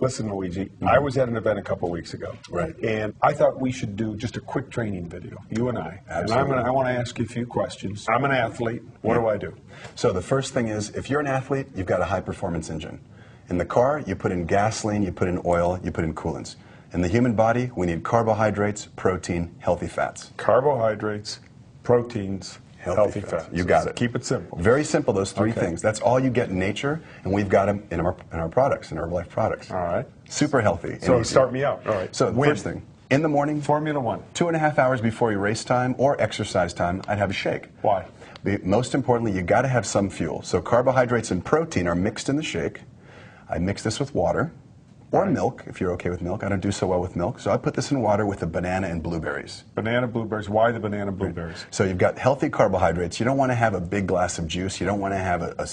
Listen, Luigi, I was at an event a couple weeks ago. Right. And I thought we should do just a quick training video, you and I. Absolutely. And I want to ask you a few questions. I'm an athlete. What do I do? So the first thing is, if you're an athlete, you've got a high-performance engine. In the car, you put in gasoline, you put in oil, you put in coolants. In the human body, we need carbohydrates, protein, healthy fats. Carbohydrates, proteins, healthy fats. You got it. Keep it simple. Very simple, those three things. That's all you get in nature, and we've got them in our products, in Herbalife products. All right. Super healthy. So start me out. All right. So the first thing, in the morning, Formula One. 2.5 hours before your race time or exercise time, I'd have a shake. Why? Most importantly, you got to have some fuel. So carbohydrates and protein are mixed in the shake. I mix this with water. Or milk, if you're okay with milk. I don't do so well with milk. So I put this in water with a banana and blueberries. Banana, blueberries. Why the banana, blueberries? So you've got healthy carbohydrates. You don't want to have a big glass of juice. You don't want to have a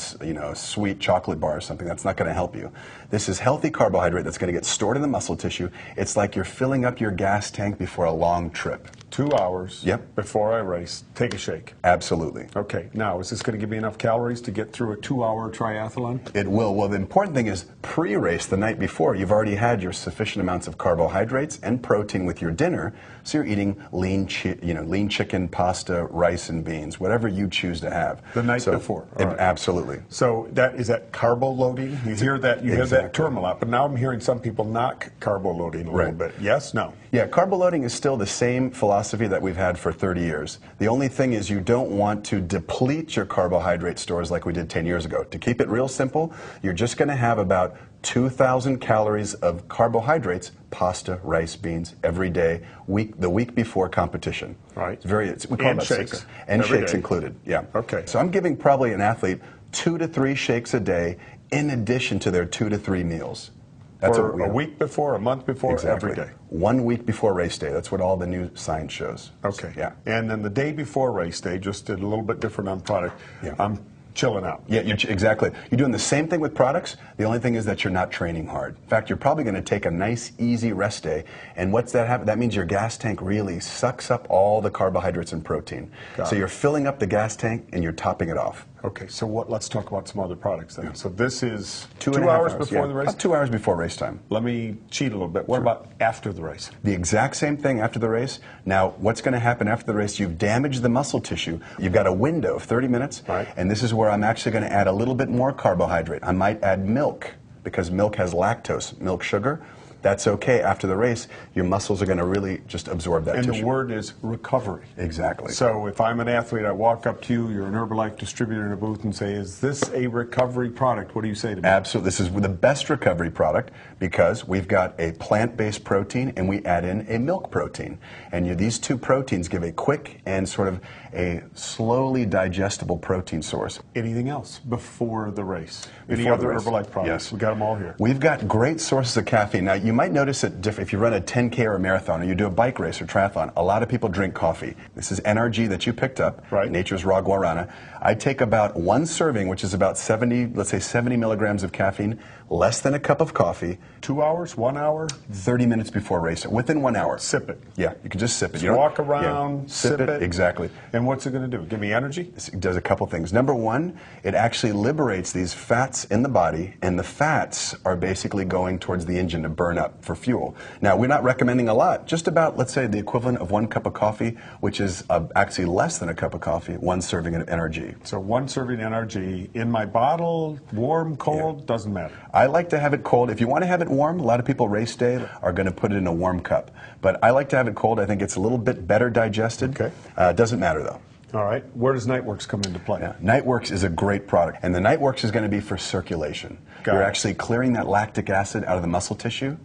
sweet chocolate bar or something. That's not going to help you. This is healthy carbohydrate that's going to get stored in the muscle tissue. It's like you're filling up your gas tank before a long trip. 2 hours before I race, take a shake. Absolutely. Okay, now is this going to give me enough calories to get through a 2-hour triathlon? It will. Well, the important thing is pre-race, the night before, you've already had your sufficient amounts of carbohydrates and protein with your dinner, so you're eating lean chicken, pasta, rice, and beans, whatever you choose to have. The night before. All right. Absolutely. So is that carbo loading? You hear that? You hear that term a lot, but now I'm hearing some people knock carbo loading a little bit. Yes? No? Yeah, carbo loading is still the same philosophy that we've had for 30 years. The only thing is you don't want to deplete your carbohydrate stores like we did 10 years ago. To keep it real simple, you're just going to have about 2,000 calories of carbohydrates, pasta, rice, beans, every day, the week before competition. Right. We call and that shakes. And every shakes day. Included, yeah. Okay. So I'm giving probably an athlete 2 to 3 shakes a day in addition to their 2 to 3 meals. That's a week before, a month before, every day. 1 week before race day. That's what all the new science shows. Okay. Yeah. And then the day before race day, just did a little bit different on product. Yeah. I'm chilling out. Yeah, exactly. You're doing the same thing with products. The only thing is that you're not training hard. In fact, you're probably going to take a nice, easy rest day. And what's that happen? That means your gas tank really sucks up all the carbohydrates and protein. So you're filling up the gas tank and you're topping it off. Okay, so let's talk about some other products then. Yeah. So this is 2 hours before the race? About 2 hours before race time. Let me cheat a little bit. What about after the race? The exact same thing after the race. Now, what's going to happen after the race? You've damaged the muscle tissue. You've got a window of 30 minutes, and this is where I'm actually going to add a little bit more carbohydrate. I might add milk, because milk has lactose, milk sugar. That's okay. After the race, your muscles are going to really just absorb that tissue. And the word is recovery. Exactly. So if I'm an athlete, I walk up to you, you're an Herbalife distributor in a booth, and say, is this a recovery product? What do you say to me? Absolutely. This is the best recovery product because we've got a plant-based protein and we add in a milk protein. And these two proteins give a quick and sort of a slowly digestible protein source. Anything else before the race? Any other Herbalife products? Yes. We got them all here. We've got great sources of caffeine. Now, you might notice that if you run a 10K or a marathon or you do a bike race or triathlon, a lot of people drink coffee. This is NRG that you picked up, Nature's Raw Guarana. I take about 1 serving, which is about 70, let's say 70 milligrams of caffeine, less than a cup of coffee. 2 hours, 1 hour? 30 minutes before race, within 1 hour. Sip it. Yeah, you can just sip it. You walk around, sip it. Exactly. And what's it going to do? Give me energy? It does a couple things. Number one, it actually liberates these fats in the body, and the fats are basically going towards the engine to burn up for fuel. Now, we're not recommending a lot, just about, let's say, the equivalent of 1 cup of coffee, which is actually less than a cup of coffee, 1 serving of NRG. So 1 serving NRG in my bottle, warm, cold, doesn't matter. I like to have it cold. If you want to have it warm, a lot of people race day are going to put it in a warm cup. But I like to have it cold. I think it's a little bit better digested. Okay. Doesn't matter, though. All right. Where does Niteworks come into play? Yeah. Niteworks is a great product. And the Niteworks is going to be for circulation. You're actually clearing that lactic acid out of the muscle tissue.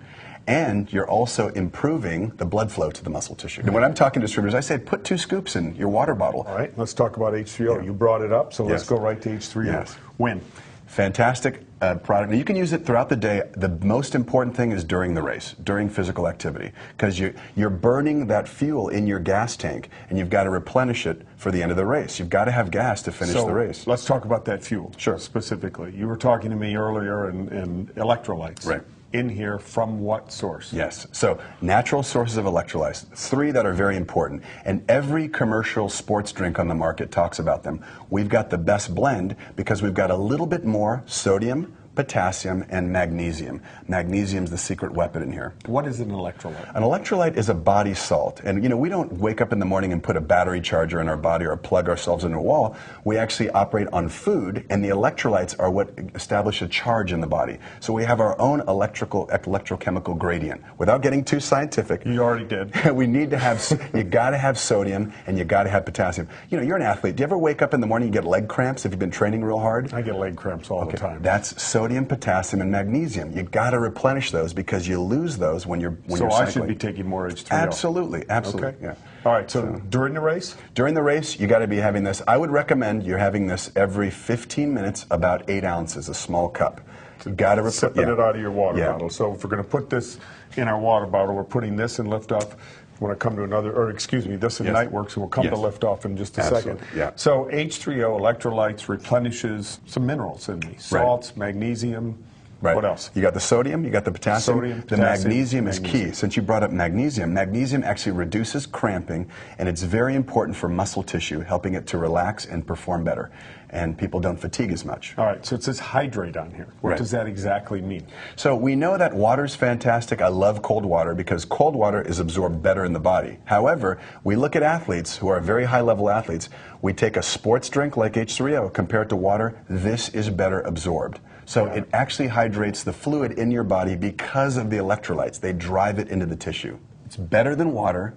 And you're also improving the blood flow to the muscle tissue. And when I'm talking to distributors, I say put 2 scoops in your water bottle. All right. Let's talk about H3O. Yeah. You brought it up, so let's go right to H3O. Yes. When? Fantastic product. Now, you can use it throughout the day. The most important thing is during the race, during physical activity, because you're burning that fuel in your gas tank, and you've got to replenish it for the end of the race. You've got to have gas to finish the race. Let's talk about that fuel. Sure. Specifically. You were talking to me earlier in electrolytes. Right. In here from what source? Yes. So natural sources of electrolytes, 3 that are very important. And every commercial sports drink on the market talks about them. We've got the best blend because we've got a little bit more sodium, potassium, and magnesium. Magnesium is the secret weapon in here. What is an electrolyte? An electrolyte is a body salt. And, you know, we don't wake up in the morning and put a battery charger in our body or plug ourselves into a wall. We actually operate on food, and the electrolytes are what establish a charge in the body. So we have our own electrochemical gradient. Without getting too scientific. You already did. We need to have, you got to have sodium and you got to have potassium. You know, you're an athlete. Do you ever wake up in the morning and get leg cramps if you've been training real hard? I get leg cramps all the time. That's sodium, potassium, and magnesium. You got to replenish those because you lose those when you're So cycling. I should be taking more H3O. Absolutely, absolutely. Okay. Yeah. All right. So during the race? During the race, you got to be having this. I would recommend you're having this every 15 minutes, about 8 ounces, a small cup. You got to sipping it out of your water bottle. So if we're going to put this in our water bottle, we're putting this in liftoff. When I come to another, or excuse me, this in Niteworks, and we'll come to liftoff in just a second. Yeah. So H3O, electrolytes, replenishes some minerals in me. Salts, magnesium. Right. What else? You got the sodium, you got the potassium. Sodium, the magnesium is key. Since you brought up magnesium, magnesium actually reduces cramping, and it's very important for muscle tissue, helping it to relax and perform better. And people don't fatigue as much. All right, so it says hydrate on here. What does that exactly mean? So we know that water's fantastic. I love cold water because cold water is absorbed better in the body. However, we look at athletes who are very high-level athletes. We take a sports drink like H3O, compare it to water. This is better absorbed. So it actually hydrates the fluid in your body because of the electrolytes. They drive it into the tissue. It's better than water.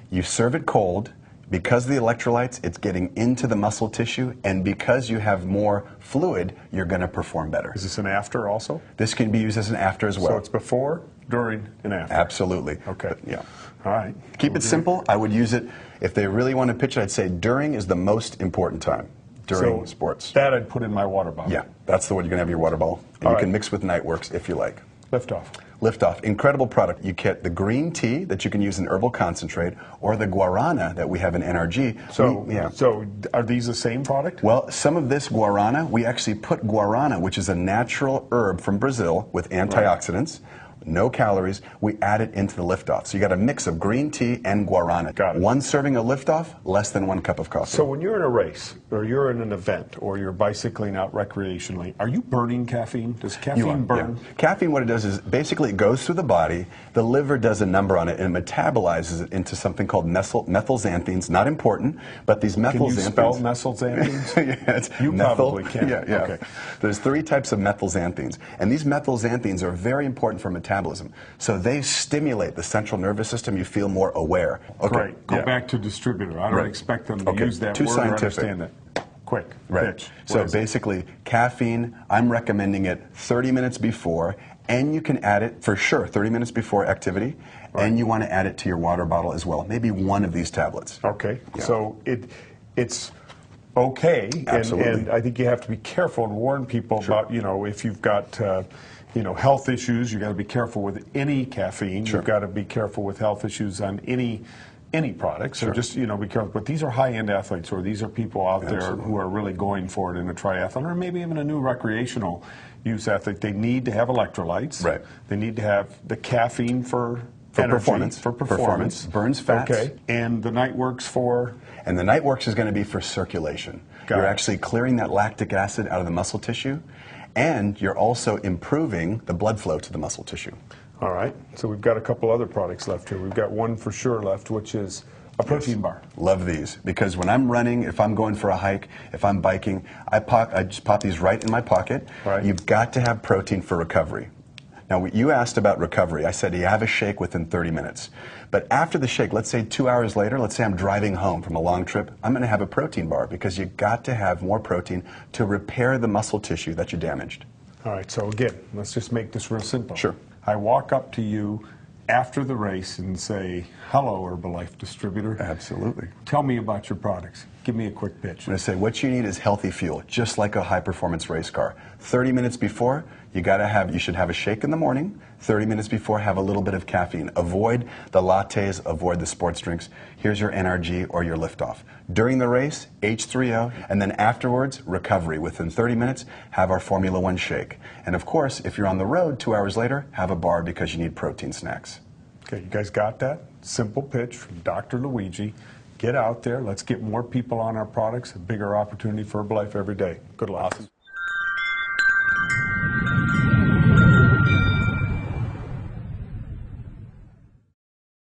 You serve it cold. Because of the electrolytes, it's getting into the muscle tissue, and because you have more fluid, you're going to perform better. Is this an after also? This can be used as an after as well. So it's before, during, and after? Absolutely. Okay. But, yeah. All right. Keep it simple. I would use it, if they really want to pitch it, I'd say during is the most important time, during sports. That I'd put in my water bottle? Yeah, that's the one you're going to have your water bottle. And you can mix with Niteworks if you like. Liftoff. Liftoff, incredible product. You get the green tea that you can use in herbal concentrate, or the guarana that we have in NRG. So are these the same product? Well, some of this guarana, we actually put guarana, which is a natural herb from Brazil with antioxidants. No calories. We add it into the liftoff. So you got a mix of green tea and guarana. Got it. One serving of liftoff, less than 1 cup of coffee. So when you're in a race, or you're in an event, or you're bicycling out recreationally, are you burning caffeine? Does caffeine burn? Yeah. Caffeine, what it does is basically it goes through the body. The liver does a number on it and metabolizes it into something called methylxanthines. Not important, but these methylxanthines. Can you spell methylxanthines? You probably can. Yeah. Okay. There's 3 types of methylxanthines, and these methylxanthines are very important for metabolism. So they stimulate the central nervous system. You feel more aware. Okay. Great. Go back to distributor. I don't expect them to use that Too word scientific. or understand it. Quick. Right. Pitch. So basically, caffeine, I'm recommending it 30 minutes before, and you can add it for sure 30 minutes before activity, and you want to add it to your water bottle as well. Maybe one of these tablets. Okay. Yeah. So it's okay, and I think you have to be careful and warn people about, you know, if you've got health issues, you got to be careful with any caffeine. You've got to be careful with health issues on any product. So just, be careful. But these are high-end athletes, or these are people out there who are really going for it in a triathlon, or maybe even a new recreational use athlete. They need to have electrolytes. Right. They need to have the caffeine for energy, performance. Burns fats. Okay. And the Niteworks for? And the Niteworks is going to be for circulation. You're actually clearing that lactic acid out of the muscle tissue, and you're also improving the blood flow to the muscle tissue. All right. So we've got a couple other products left here. We've got one for sure left, which is a protein bar. Love these, because when I'm running, if I'm going for a hike, if I'm biking, I just pop these right in my pocket. Right. You've got to have protein for recovery. Now, you asked about recovery. I said you have a shake within 30 minutes. But after the shake, let's say 2 hours later, let's say I'm driving home from a long trip, I'm going to have a protein bar, because you got to have more protein to repair the muscle tissue that you damaged. All right, so again, let's just make this real simple. Sure. I walk up to you after the race and say, hello, Herbalife distributor. Absolutely. Tell me about your products. Give me a quick pitch. I'm going to say what you need is healthy fuel, just like a high-performance race car. 30 minutes before, you should have a shake in the morning. 30 minutes before, have a little bit of caffeine. Avoid the lattes, avoid the sports drinks. Here's your NRG or your liftoff. During the race, H3O, and then afterwards, recovery. Within 30 minutes, have our Formula One shake. And of course, if you're on the road 2 hours later, have a bar, because you need protein snacks. Okay, you guys got that? Simple pitch from Dr. Luigi. Get out there. Let's get more people on our products. A bigger opportunity for Herbalife every day. Good luck. Awesome.